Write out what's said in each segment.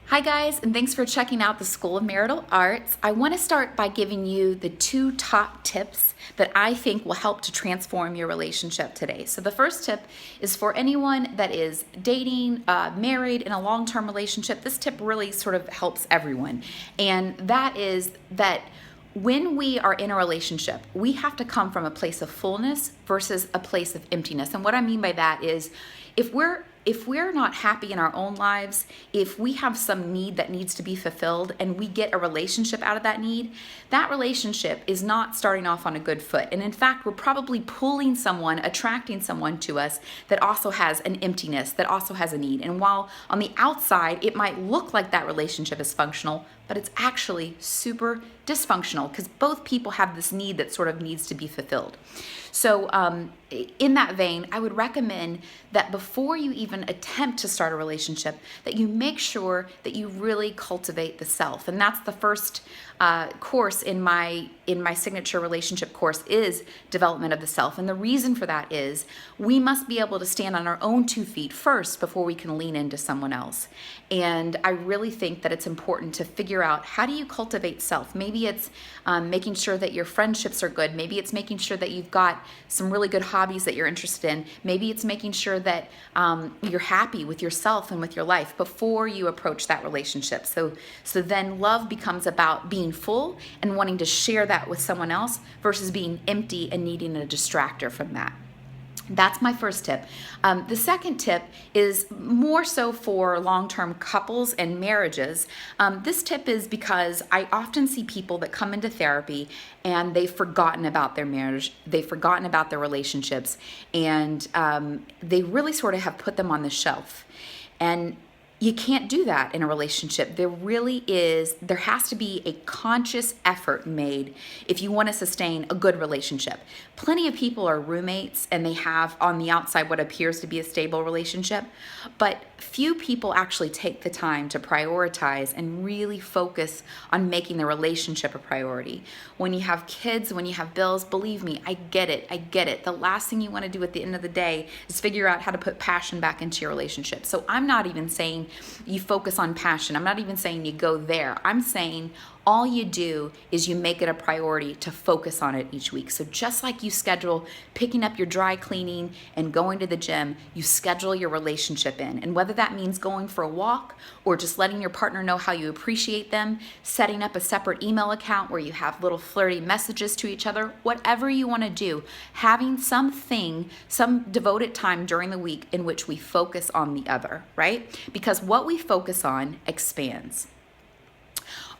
Hi guys, and thanks for checking out the School of Marital Arts. I want to start by giving you the 2 top tips that I think will help to transform your relationship today. So the first tip is for anyone that is dating, married, in a long-term relationship. This tip really sort of helps everyone, and that is that when we are in a relationship, we have to come from a place of fullness versus a place of emptiness. And what I mean by that is if we're not happy in our own lives, if we have some need that needs to be fulfilled and we get a relationship out of that need, that relationship is not starting off on a good foot. And in fact, we're probably pulling someone, attracting someone to us that also has an emptiness, that also has a need. And while on the outside, it might look like that relationship is functional, but it's actually super dysfunctional because both people have this need that sort of needs to be fulfilled. So in that vein, I would recommend that before you even attempt to start a relationship, that you make sure that you really cultivate the self. And that's the first course in my signature relationship course is development of the self. And the reason for that is we must be able to stand on our own 2 feet first before we can lean into someone else. And I really think that it's important to figure out, how do you cultivate self? Maybe it's making sure that your friendships are good. Maybe it's making sure that you've got some really good hobbies that you're interested in. Maybe it's making sure that you're happy with yourself and with your life before you approach that relationship. So then love becomes about being full and wanting to share that with someone else versus being empty and needing a distractor from that. That's my first tip. The second tip is more so for long-term couples and marriages. This tip is because I often see people that come into therapy and they've forgotten about their marriage, they've forgotten about their relationships, and they really sort of have put them on the shelf. And you can't do that in a relationship. There has to be a conscious effort made if you want to sustain a good relationship. Plenty of people are roommates and they have on the outside what appears to be a stable relationship, but few people actually take the time to prioritize and really focus on making the relationship a priority. When you have kids, when you have bills, believe me, I get it. The last thing you want to do at the end of the day is figure out how to put passion back into your relationship. So I'm not even saying you focus on passion. I'm not even saying you go there. I'm saying all you do is you make it a priority to focus on it each week. So just like you schedule picking up your dry cleaning and going to the gym, you schedule your relationship in. And whether that means going for a walk or just letting your partner know how you appreciate them, setting up a separate email account where you have little flirty messages to each other, whatever you want to do, having some devoted time during the week in which we focus on the other, right? Because what we focus on expands.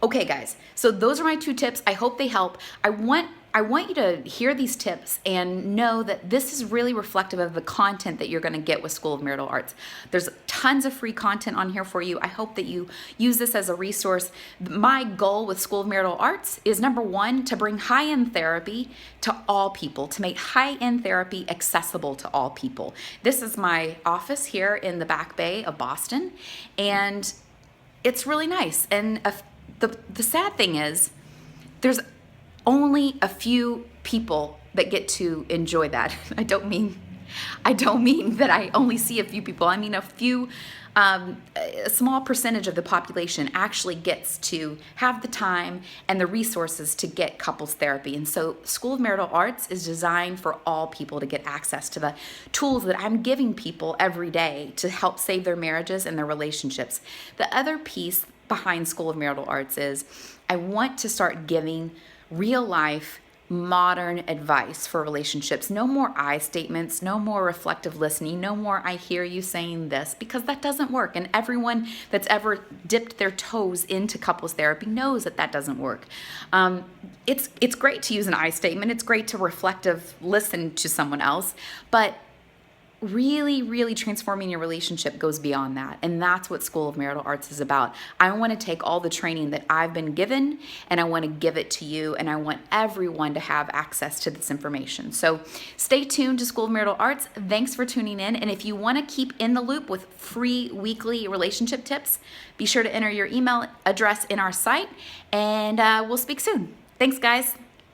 Okay, guys, so those are my 2 tips. I hope they help. I want you to hear these tips and know that this is really reflective of the content that you're going to get with School of Marital Arts. There's tons of free content on here for you. I hope that you use this as a resource. My goal with School of Marital Arts is, number 1, to bring high-end therapy to all people, to make high-end therapy accessible to all people. This is my office here in the Back Bay of Boston, and it's really nice. And the sad thing is, there's only a few people that get to enjoy that. I don't mean that I only see a few people. I mean a small percentage of the population actually gets to have the time and the resources to get couples therapy. And so School of Marital Arts is designed for all people to get access to the tools that I'm giving people every day to help save their marriages and their relationships. The other piece behind School of Marital Arts is I want to start giving real life modern advice for relationships. No more I statements, no more reflective listening, no more I hear you saying this, because that doesn't work. And everyone that's ever dipped their toes into couples therapy knows that that doesn't work. It's great to use an I statement. It's great to reflective listen to someone else, but really transforming your relationship goes beyond that. And that's what School of Marital Arts is about. I want to take all the training that I've been given and I want to give it to you, and I want everyone to have access to this information. So stay tuned to School of Marital Arts. Thanks for tuning in. And if you want to keep in the loop with free weekly relationship tips, be sure to enter your email address in our site, and we'll speak soon. Thanks, guys.